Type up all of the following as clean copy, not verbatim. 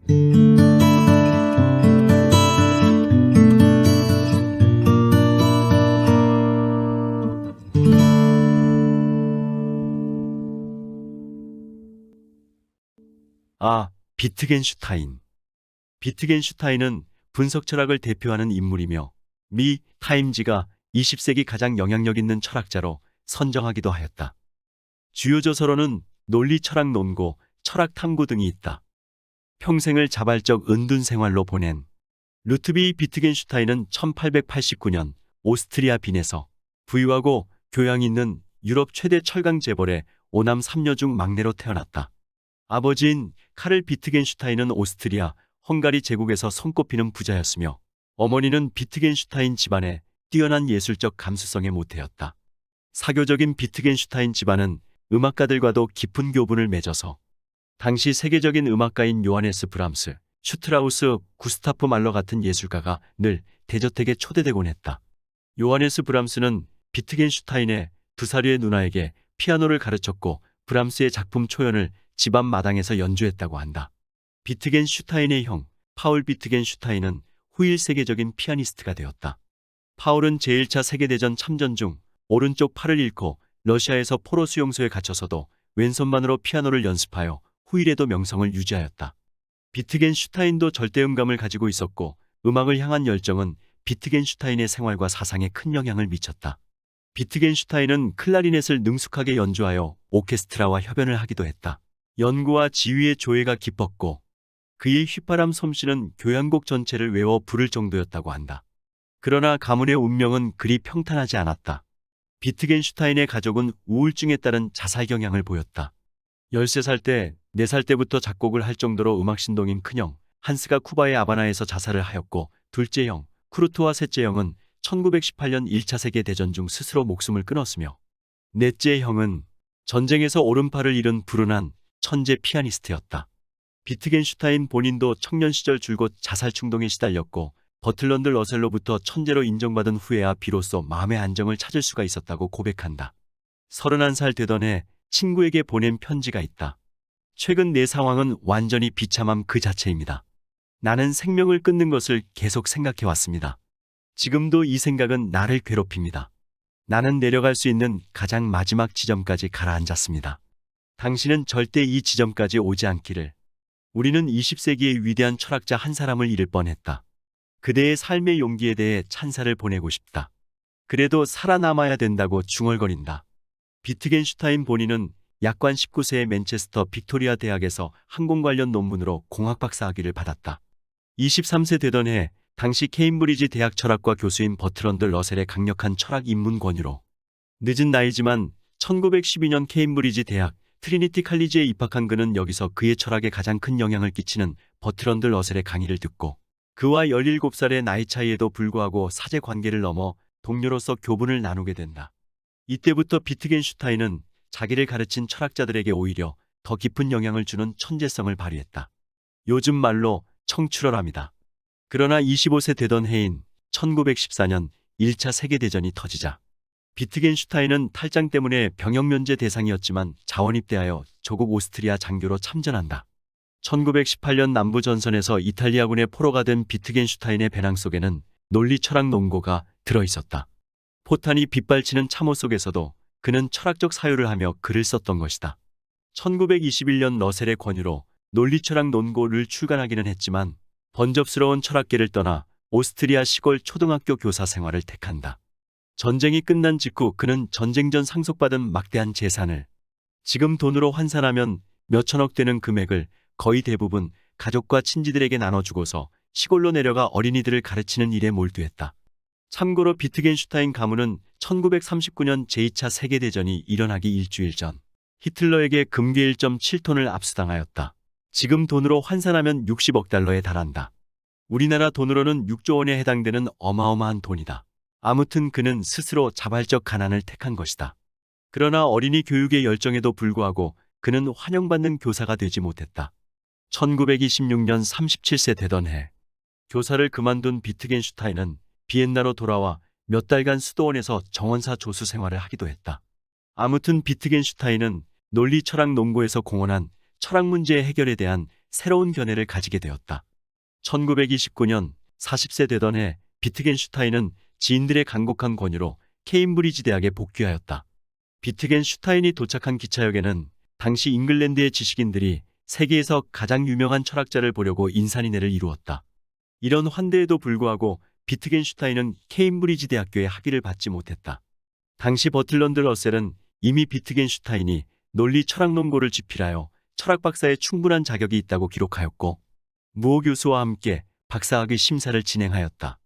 아, 비트겐슈타인. 비트겐슈타인은 분석 철학을 대표하는 인물이며 미 타임지가 20세기 가장 영향력 있는 철학자로 선정하기도 하였다. 주요 저서로는 논리 철학 논고, 철학 탐구 등이 있다. 평생을 자발적 은둔 생활로 보낸 루트비 비트겐슈타인은 1889년 오스트리아 빈에서 부유하고 교양 있는 유럽 최대 철강 재벌의 5남 3녀 중 막내로 태어났다. 아버지인 카를 비트겐슈타인은 오스트리아, 헝가리 제국에서 손꼽히는 부자였으며 어머니는 비트겐슈타인 집안의 뛰어난 예술적 감수성의 모태였다. 사교적인 비트겐슈타인 집안은 음악가들과도 깊은 교분을 맺어서 당시 세계적인 음악가인 요하네스 브람스, 슈트라우스, 구스타프 말러 같은 예술가가 늘 대저택에 초대되곤 했다. 요하네스 브람스는 비트겐슈타인의 2살 누나에게 피아노를 가르쳤고 브람스의 작품 초연을 집안 마당에서 연주했다고 한다. 비트겐슈타인의 형 파울 비트겐슈타인은 후일 세계적인 피아니스트가 되었다. 파울은 제1차 세계대전 참전 중 오른쪽 팔을 잃고 러시아에서 포로 수용소에 갇혀서도 왼손만으로 피아노를 연습하여 후일에도 명성을 유지하였다. 비트겐슈타인도 절대음감을 가지고 있었고 음악을 향한 열정은 비트겐슈타인의 생활과 사상에 큰 영향을 미쳤다. 비트겐슈타인은 클라리넷을 능숙하게 연주하여 오케스트라와 협연을 하기도 했다. 연구와 지휘의 조예가 깊었고 그의 휘파람 솜씨는 교향곡 전체를 외워 부를 정도였다고 한다. 그러나 가문의 운명은 그리 평탄하지 않았다. 비트겐슈타인의 가족은 우울증에 따른 자살 경향을 보였다. 13살 때, 4살 때부터 작곡을 할 정도로 음악신동인 큰형 한스가 쿠바의 아바나에서 자살을 하였고 둘째 형 쿠르트와 셋째 형은 1918년 1차 세계대전 중 스스로 목숨을 끊었으며 넷째 형은 전쟁에서 오른팔을 잃은 불운한 천재 피아니스트였다. 비트겐슈타인 본인도 청년 시절 줄곧 자살 충동에 시달렸고 버틀런드 러셀로부터 천재로 인정받은 후에야 비로소 마음의 안정을 찾을 수가 있었다고 고백한다. 31살 되던 해 친구에게 보낸 편지가 있다. 최근 내 상황은 완전히 비참함 그 자체입니다. 나는 생명을 끊는 것을 계속 생각해 왔습니다. 지금도 이 생각은 나를 괴롭힙니다. 나는 내려갈 수 있는 가장 마지막 지점까지 가라앉았습니다. 당신은 절대 이 지점까지 오지 않기를. 우리는 20세기의 위대한 철학자 한 사람을 잃을 뻔했다. 그대의 삶의 용기에 대해 찬사를 보내고 싶다. 그래도 살아남아야 된다고 중얼거린다. 비트겐슈타인 본인은 약관 19세의 맨체스터 빅토리아 대학에서 항공 관련 논문으로 공학 박사학위를 받았다. 23세 되던 해 당시 케임브리지 대학 철학과 교수인 버트런드 러셀의 강력한 철학 입문 권유로 늦은 나이지만 1912년 케임브리지 대학 트리니티 칼리지에 입학한 그는 여기서 그의 철학에 가장 큰 영향을 끼치는 버트런드 러셀의 강의를 듣고 그와 17살의 나이 차이에도 불구하고 사제 관계를 넘어 동료로서 교분을 나누게 된다. 이때부터 비트겐슈타인은 자기를 가르친 철학자들에게 오히려 더 깊은 영향을 주는 천재성을 발휘했다. 요즘 말로 청출어람이다. 그러나 25세 되던 해인 1914년 1차 세계대전이 터지자 비트겐슈타인은 탈장 때문에 병역 면제 대상이었지만 자원입대하여 조국 오스트리아 장교로 참전한다. 1918년 남부전선에서 이탈리아군의 포로가 된 비트겐슈타인의 배낭 속에는 논리 철학 논고가 들어있었다. 포탄이 빗발치는 참호 속에서도 그는 철학적 사유를 하며 글을 썼던 것이다. 1921년 러셀의 권유로 논리 철학 논고를 출간하기는 했지만 번잡스러운 철학계를 떠나 오스트리아 시골 초등학교 교사 생활을 택한다. 전쟁이 끝난 직후 그는 전쟁 전 상속받은 막대한 재산을 지금 돈으로 환산하면 몇천억 되는 금액을 거의 대부분 가족과 친지들에게 나눠주고서 시골로 내려가 어린이들을 가르치는 일에 몰두했다. 참고로 비트겐슈타인 가문은 1939년 제2차 세계대전이 일어나기 일주일 전 히틀러에게 금괴 1.7톤을 압수당하였다. 지금 돈으로 환산하면 60억 달러에 달한다. 우리나라 돈으로는 6조 원에 해당되는 어마어마한 돈이다. 아무튼 그는 스스로 자발적 가난을 택한 것이다. 그러나 어린이 교육의 열정에도 불구하고 그는 환영받는 교사가 되지 못했다. 1926년 37세 되던 해 교사를 그만둔 비트겐슈타인은 비엔나로 돌아와 몇 달간 수도원에서 정원사 조수 생활을 하기도 했다. 아무튼 비트겐슈타인은 논리 철학 논고에서 공언한 철학 문제의 해결에 대한 새로운 견해를 가지게 되었다. 1929년 40세 되던 해 비트겐슈타인은 지인들의 간곡한 권유로 케임브리지 대학에 복귀하였다. 비트겐슈타인이 도착한 기차역에는 당시 잉글랜드의 지식인들이 세계에서 가장 유명한 철학자를 보려고 인산인해를 이루었다. 이런 환대에도 불구하고 비트겐슈타인은 케임브리지 대학교에 학위를 받지 못했다. 당시 버틀런드 러셀은 이미 비트겐슈타인이 논리 철학논고를 집필하여 철학 박사에 충분한 자격이 있다고 기록하였고 무호 교수와 함께 박사학위 심사를 진행하였다.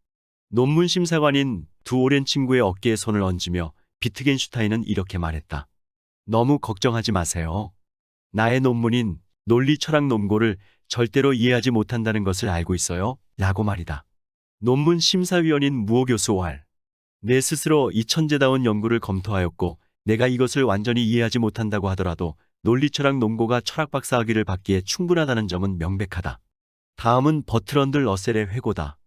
논문 심사관인 두 오랜 친구의 어깨에 손을 얹으며 비트겐슈타인은 이렇게 말했다. 너무 걱정하지 마세요. 나의 논문인 논리 철학 논고를 절대로 이해하지 못한다는 것을 알고 있어요. 라고 말이다. 논문 심사위원인 무호 교수 왈. 내 스스로 이 천재다운 연구를 검토하였고 내가 이것을 완전히 이해하지 못한다고 하더라도 논리 철학 논고가 철학 박사 학위를 받기에 충분하다는 점은 명백하다. 다음은 버트런드 러셀의 회고다.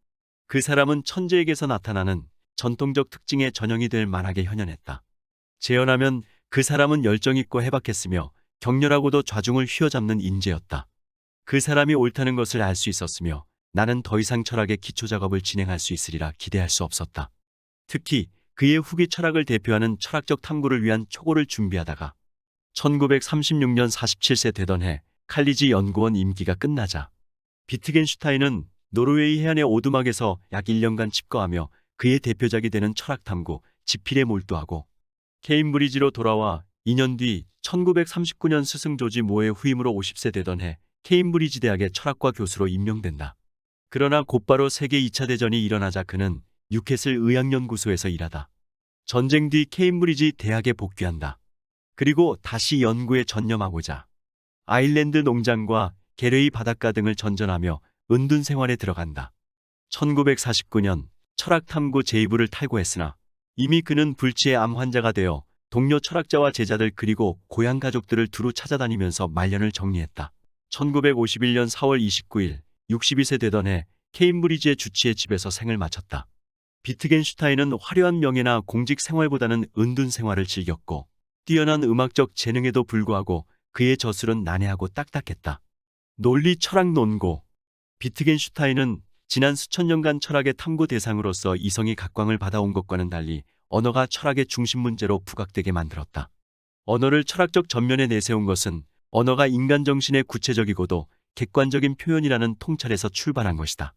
그 사람은 천재에게서 나타나는 전통적 특징의 전형이 될 만하게 현연했다. 재현하면 그 사람은 열정있고 해박했으며 격렬하고도 좌중을 휘어잡는 인재였다. 그 사람이 옳다는 것을 알 수 있었으며 나는 더 이상 철학의 기초 작업을 진행할 수 있으리라 기대할 수 없었다. 특히 그의 후기 철학을 대표하는 철학적 탐구를 위한 초고를 준비하다가 1936년 47세 되던 해 칼리지 연구원 임기가 끝나자 비트겐슈타인은 노르웨이 해안의 오두막에서 약 1년간 칩거하며 그의 대표작이 되는 철학 탐구 집필에 몰두하고 케임브리지로 돌아와 2년 뒤 1939년 스승 조지 모의 후임으로 50세 되던 해 케임브리지 대학의 철학과 교수로 임명된다. 그러나 곧바로 세계 2차 대전이 일어나자 그는 뉴캐슬 의학연구소에서 일하다 전쟁 뒤 케임브리지 대학에 복귀한다. 그리고 다시 연구에 전념하고자 아일랜드 농장과 게레이 바닷가 등을 전전하며 은둔 생활에 들어간다. 1949년 철학 탐구 제2부를 탈고했으나 이미 그는 불치의 암 환자가 되어 동료 철학자와 제자들 그리고 고향 가족들을 두루 찾아다니면서 말년을 정리했다. 1951년 4월 29일 62세 되던 해 케임브리지의 주치의 집에서 생을 마쳤다. 비트겐슈타인은 화려한 명예나 공직 생활보다는 은둔 생활을 즐겼고 뛰어난 음악적 재능에도 불구하고 그의 저술은 난해하고 딱딱했다. 논리 철학 논고. 비트겐슈타인은 지난 수천 년간 철학의 탐구 대상으로서 이성이 각광을 받아온 것과는 달리 언어가 철학의 중심 문제로 부각되게 만들었다. 언어를 철학적 전면에 내세운 것은 언어가 인간 정신의 구체적이고도 객관적인 표현이라는 통찰에서 출발한 것이다.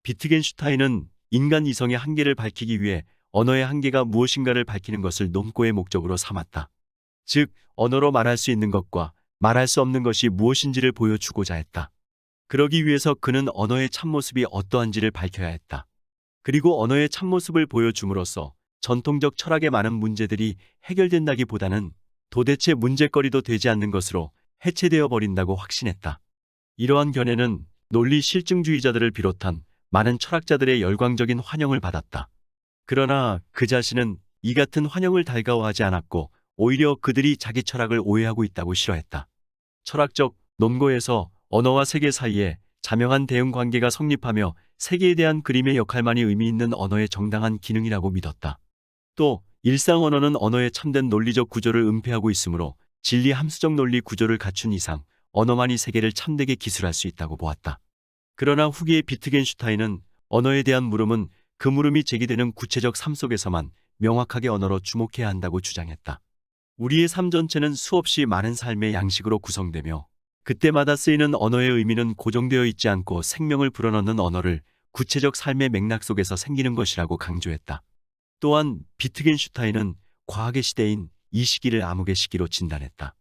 비트겐슈타인은 인간 이성의 한계를 밝히기 위해 언어의 한계가 무엇인가를 밝히는 것을 논고의 목적으로 삼았다. 즉, 언어로 말할 수 있는 것과 말할 수 없는 것이 무엇인지를 보여주고자 했다. 그러기 위해서 그는 언어의 참모습이 어떠한지를 밝혀야 했다. 그리고 언어의 참모습을 보여줌으로써 전통적 철학의 많은 문제들이 해결된다기보다는 도대체 문제거리도 되지 않는 것으로 해체되어 버린다고 확신했다. 이러한 견해는 논리 실증주의자들을 비롯한 많은 철학자들의 열광적인 환영을 받았다. 그러나 그 자신은 이 같은 환영을 달가워하지 않았고 오히려 그들이 자기 철학을 오해하고 있다고 싫어했다. 철학적 논고에서 언어와 세계 사이에 자명한 대응 관계가 성립하며 세계에 대한 그림의 역할만이 의미 있는 언어의 정당한 기능이라고 믿었다. 또 일상 언어는 언어의 참된 논리적 구조를 은폐하고 있으므로 진리 함수적 논리 구조를 갖춘 이상 언어만이 세계를 참되게 기술할 수 있다고 보았다. 그러나 후기의 비트겐슈타인은 언어에 대한 물음은 그 물음이 제기되는 구체적 삶 속에서만 명확하게 언어로 주목해야 한다고 주장했다. 우리의 삶 전체는 수없이 많은 삶의 양식으로 구성되며 그때마다 쓰이는 언어의 의미는 고정되어 있지 않고 생명을 불어넣는 언어를 구체적 삶의 맥락 속에서 생기는 것이라고 강조했다. 또한 비트겐슈타인은 과학의 시대인 이 시기를 암흑의 시기로 진단했다.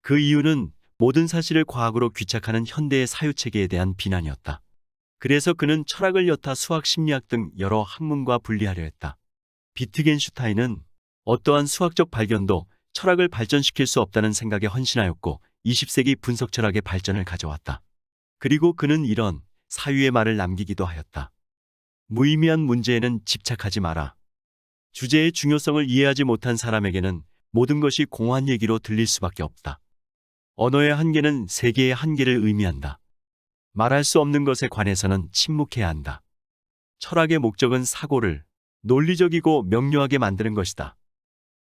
그 이유는 모든 사실을 과학으로 귀착하는 현대의 사유체계에 대한 비난이었다. 그래서 그는 철학을 여타 수학, 심리학 등 여러 학문과 분리하려 했다. 비트겐슈타인은 어떠한 수학적 발견도 철학을 발전시킬 수 없다는 생각에 헌신하였고 20세기 분석 철학의 발전을 가져왔다. 그리고 그는 이런 사유의 말을 남기기도 하였다. 무의미한 문제에는 집착하지 마라. 주제의 중요성을 이해하지 못한 사람에게는 모든 것이 공허한 얘기로 들릴 수밖에 없다. 언어의 한계는 세계의 한계를 의미한다. 말할 수 없는 것에 관해서는 침묵해야 한다. 철학의 목적은 사고를 논리적이고 명료하게 만드는 것이다.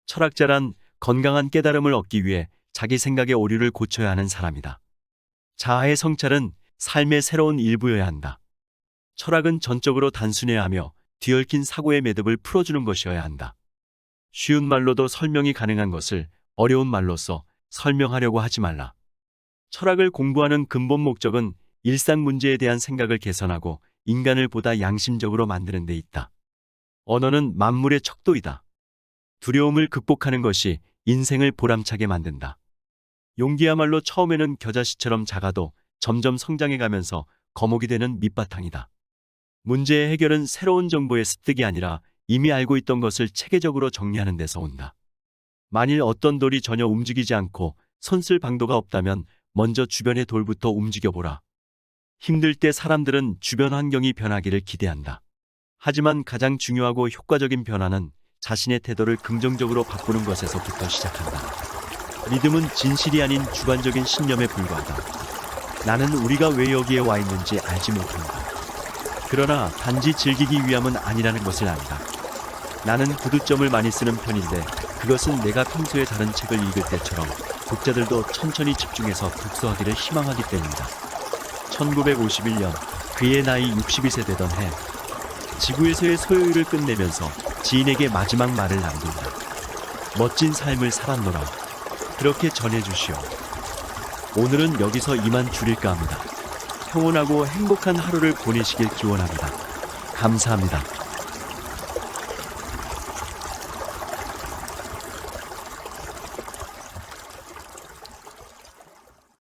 철학자란 건강한 깨달음을 얻기 위해 자기 생각의 오류를 고쳐야 하는 사람이다. 자아의 성찰은 삶의 새로운 일부여야 한다. 철학은 전적으로 단순해야 하며 뒤얽힌 사고의 매듭을 풀어주는 것이어야 한다. 쉬운 말로도 설명이 가능한 것을 어려운 말로써 설명하려고 하지 말라. 철학을 공부하는 근본 목적은 일상 문제에 대한 생각을 개선하고 인간을 보다 양심적으로 만드는 데 있다. 언어는 만물의 척도이다. 두려움을 극복하는 것이 인생을 보람차게 만든다. 용기야말로 처음에는 겨자씨처럼 작아도 점점 성장해가면서 거목이 되는 밑바탕이다. 문제의 해결은 새로운 정보의 습득이 아니라 이미 알고 있던 것을 체계적으로 정리하는 데서 온다. 만일 어떤 돌이 전혀 움직이지 않고 손쓸 방도가 없다면 먼저 주변의 돌부터 움직여보라. 힘들 때 사람들은 주변 환경이 변하기를 기대한다. 하지만 가장 중요하고 효과적인 변화는 자신의 태도를 긍정적으로 바꾸는 것에서부터 시작한다. 믿음은 진실이 아닌 주관적인 신념에 불과하다. 나는 우리가 왜 여기에 와 있는지 알지 못한다. 그러나 단지 즐기기 위함은 아니라는 것을 안다. 나는 구두점을 많이 쓰는 편인데 그것은 내가 평소에 다른 책을 읽을 때처럼 독자들도 천천히 집중해서 독서하기를 희망하기 때문이다. 1951년 그의 나이 62세 되던 해 지구에서의 소요일을 끝내면서 지인에게 마지막 말을 남긴다. 멋진 삶을 살았노라. 그렇게 전해주시오. 오늘은 여기서 이만 줄일까 합니다. 평온하고 행복한 하루를 보내시길 기원합니다. 감사합니다.